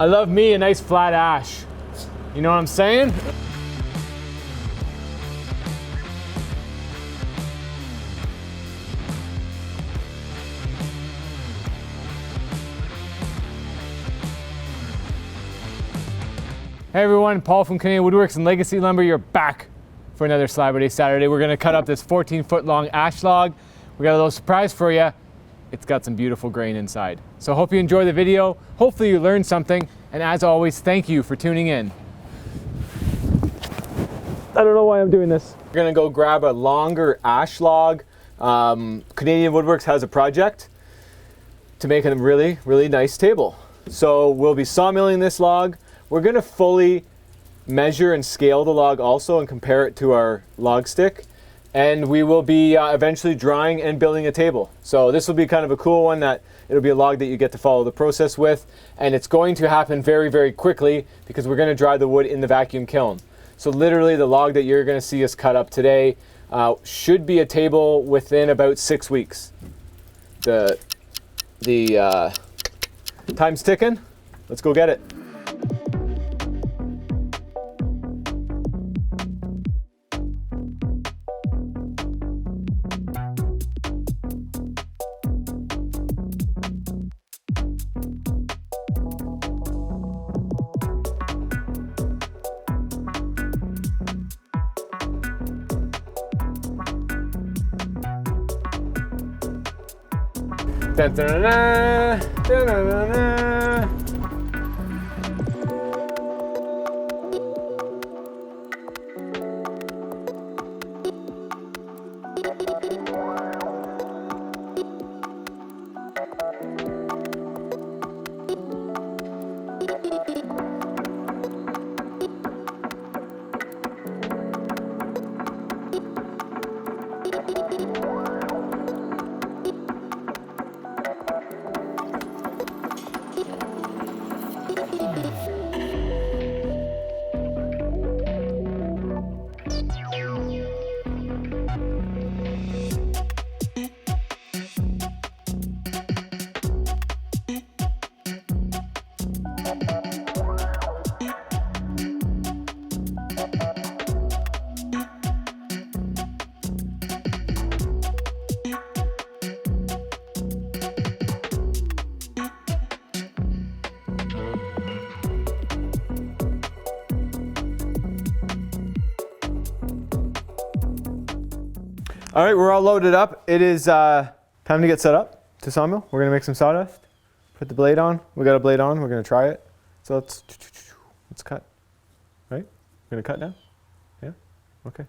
I love me a nice flat ash. You know what I'm saying? Hey everyone, Paul from Canadian Woodworks and Legacy Lumber. You're back for another Slaburday Saturday. We're gonna cut up this 14-foot long ash log. We got a little surprise for you. It's got some beautiful grain inside. So hope you enjoy the video. Hopefully you learned something. And as always, thank you for tuning in. I don't know why I'm doing this. We're gonna go grab a longer ash log. Canadian Woodworks has a project to make a really, really nice table. So we'll be sawmilling this log. We're gonna fully measure and scale the log also and compare it to our log stick. And we will be eventually drying and building a table. So this will be kind of a cool one that it'll be a log that you get to follow the process with. And it's going to happen very, very quickly because we're gonna dry the wood in the vacuum kiln. So literally the log that you're gonna see us cut up today should be a table within about 6 weeks. The time's ticking. Let's go get it. Dun, dun, dun, dun, dun, dun, dun. All right, we're all loaded up. It is time to get set up to sawmill. We're gonna make some sawdust, put the blade on. We got a blade on, we're gonna try it. So let's cut, right? We're gonna cut now? Yeah, okay.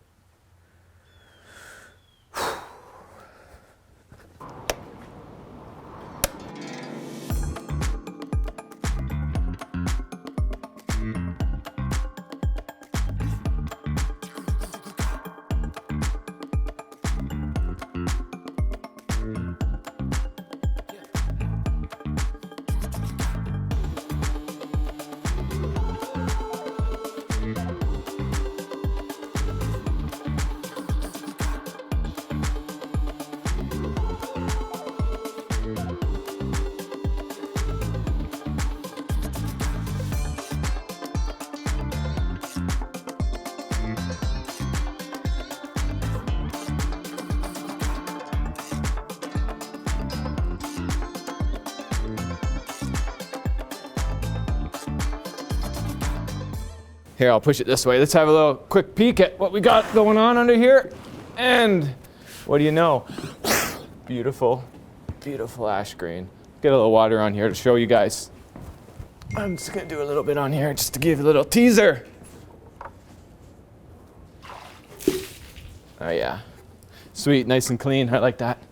Here, I'll push it this way. Let's have a little quick peek at what we got going on under here. And what do you know? Beautiful, beautiful ash grain. Get a little water on here to show you guys. I'm just gonna do a little bit on here just to give you a little teaser. Oh yeah, sweet, nice and clean, I like that.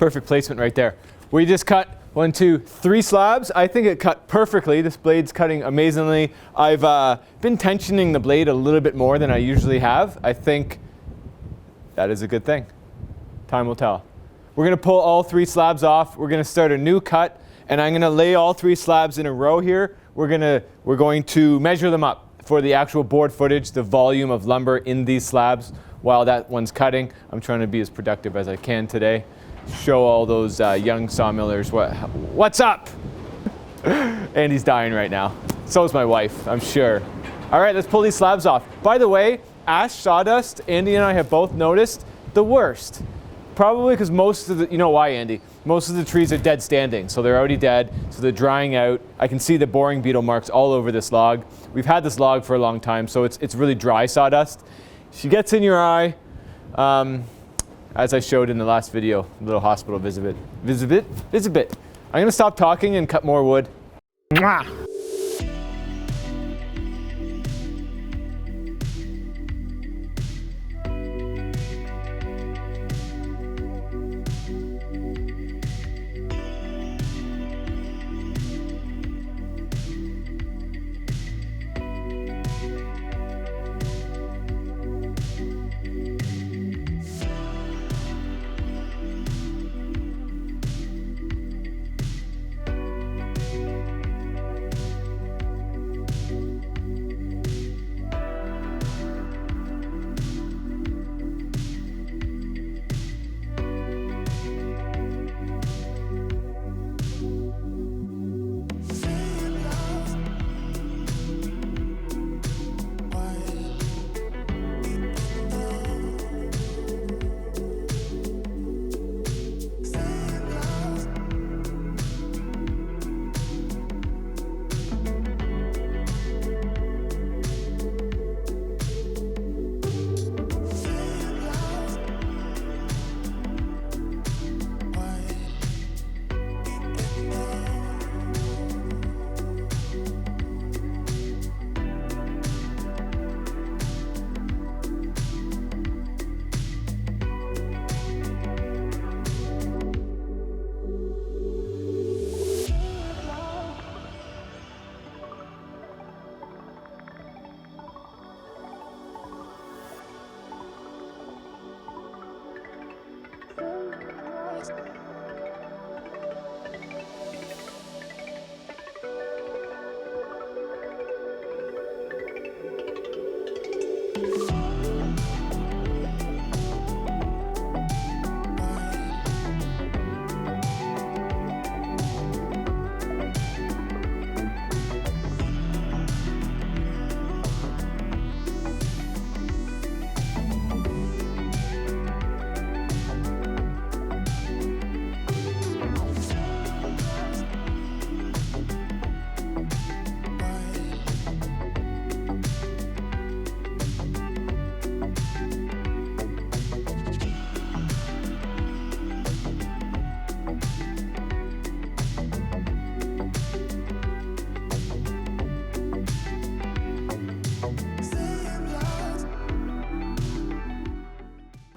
Perfect placement right there. We just cut 1, 2, 3 slabs. I think it cut perfectly. This blade's cutting amazingly. I've been tensioning the blade a little bit more than I usually have. I think that is a good thing. Time will tell. We're going to pull all 3 slabs off. We're going to start a new cut, and I'm going to lay all 3 slabs in a row here. We're going to measure them up for the actual board footage, the volume of lumber in these slabs while that one's cutting. I'm trying to be as productive as I can today. Show all those young sawmillers what's up. Andy's dying right now. So is my wife, I'm sure. All right, let's pull these slabs off. By the way, ash sawdust, Andy and I have both noticed the worst. Probably because most of the, you know why, Andy? Most of the trees are dead standing, so they're already dead, so they're drying out. I can see the boring beetle marks all over this log. We've had this log for a long time, so it's really dry sawdust. She gets in your eye, as I showed in the last video, a little hospital visit. I'm gonna stop talking and cut more wood. Mwah!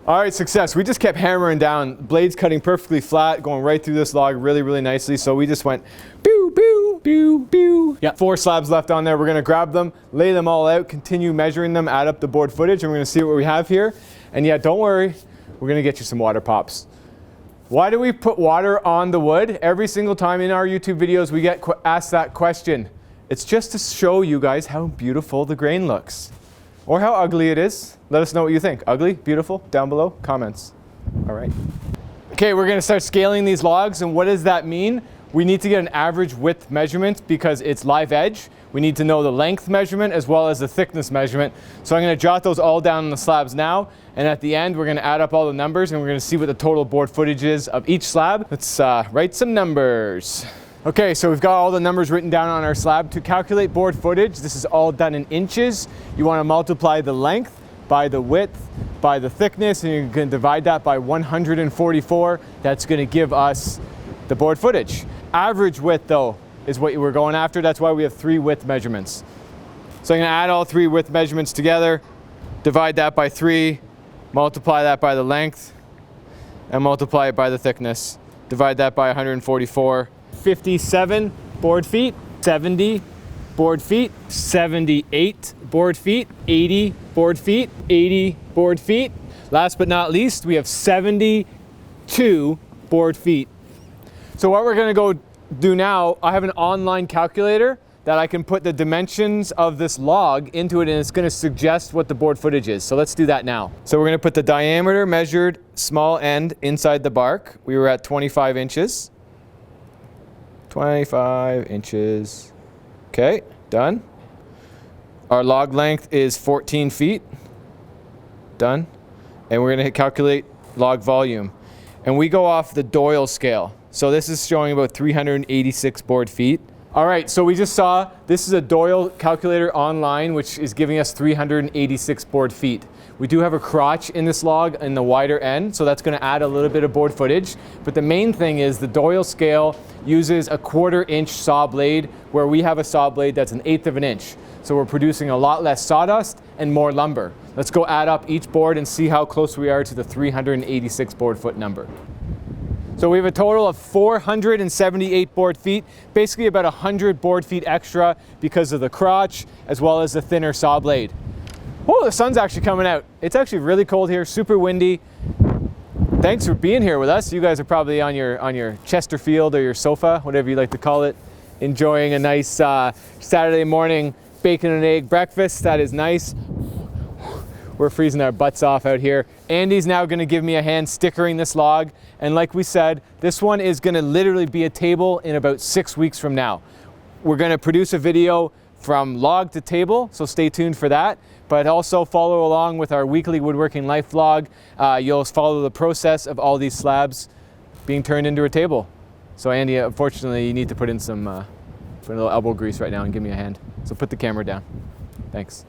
All right, success. We just kept hammering down. Blades cutting perfectly flat, going right through this log really, really nicely. So we just went pew, pew, pew, pew. Yeah, 4 slabs left on there. We're gonna grab them, lay them all out, continue measuring them, add up the board footage, and we're gonna see what we have here. And yeah, don't worry, we're gonna get you some water pops. Why do we put water on the wood? Every single time in our YouTube videos, we get asked that question. It's just to show you guys how beautiful the grain looks. Or how ugly it is. Let us know what you think. Ugly, beautiful, down below, comments. All right. Okay, we're gonna start scaling these logs, and what does that mean? We need to get an average width measurement because it's live edge. We need to know the length measurement as well as the thickness measurement. So I'm gonna jot those all down on the slabs now, and at the end, we're gonna add up all the numbers and we're gonna see what the total board footage is of each slab. Let's write some numbers. Okay, so we've got all the numbers written down on our slab. To calculate board footage, this is all done in inches. You want to multiply the length by the width, by the thickness, and you can divide that by 144. That's going to give us the board footage. Average width, though, is what we're going after. That's why we have 3 width measurements. So I'm going to add all 3 width measurements together, divide that by 3, multiply that by the length, and multiply it by the thickness. Divide that by 144. 57 board feet, 70 board feet, 78 board feet, 80 board feet, 80 board feet. Last but not least, we have 72 board feet. So what we're gonna go do now, I have an online calculator that I can put the dimensions of this log into it, and it's gonna suggest what the board footage is. So let's do that now. So we're gonna put the diameter measured small end inside the bark. We were at 25 inches. 25 inches. Okay, done. Our log length is 14 feet. Done. And we're gonna calculate log volume. And we go off the Doyle scale. So this is showing about 386 board feet. All right, so we just saw, this is a Doyle calculator online, which is giving us 386 board feet. We do have a crotch in this log in the wider end, so that's gonna add a little bit of board footage. But the main thing is the Doyle scale uses a 1/4 inch saw blade, where we have a saw blade that's 1/8 of an inch. So we're producing a lot less sawdust and more lumber. Let's go add up each board and see how close we are to the 386 board foot number. So we have a total of 478 board feet, basically about 100 board feet extra because of the crotch as well as the thinner saw blade. Oh, the sun's actually coming out. It's actually really cold here, super windy. Thanks for being here with us. You guys are probably on your Chesterfield or your sofa, whatever you like to call it, enjoying a nice Saturday morning bacon and egg breakfast. That is nice. We're freezing our butts off out here. Andy's now gonna give me a hand stickering this log. And like we said, this one is gonna literally be a table in about 6 weeks from now. We're gonna produce a video from log to table, so stay tuned for that. But also follow along with our weekly woodworking life vlog. You'll follow the process of all these slabs being turned into a table. So Andy, unfortunately, you need to put in some, put a little elbow grease right now and give me a hand. So put the camera down. Thanks.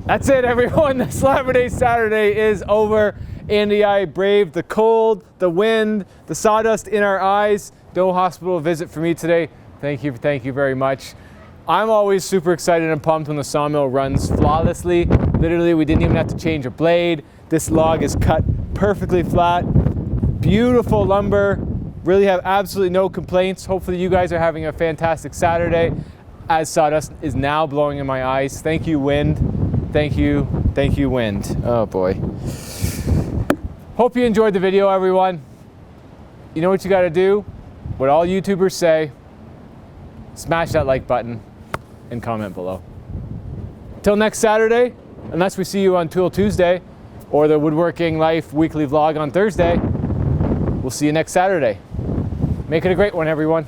That's it, everyone. The Slaburday Saturday is over. Andy and I braved the cold, the wind, the sawdust in our eyes. No hospital visit for me today. Thank you very much. I'm always super excited and pumped when the sawmill runs flawlessly. Literally, we didn't even have to change a blade. This log is cut perfectly flat. Beautiful lumber. Really have absolutely no complaints. Hopefully you guys are having a fantastic Saturday, as sawdust is now blowing in my eyes. Thank you, wind. Thank you, wind. Oh boy. Hope you enjoyed the video, everyone. You know what you gotta do? What all YouTubers say, smash that like button and comment below. Till next Saturday, unless we see you on Tool Tuesday or the Woodworking Life weekly vlog on Thursday, we'll see you next Saturday. Make it a great one, everyone.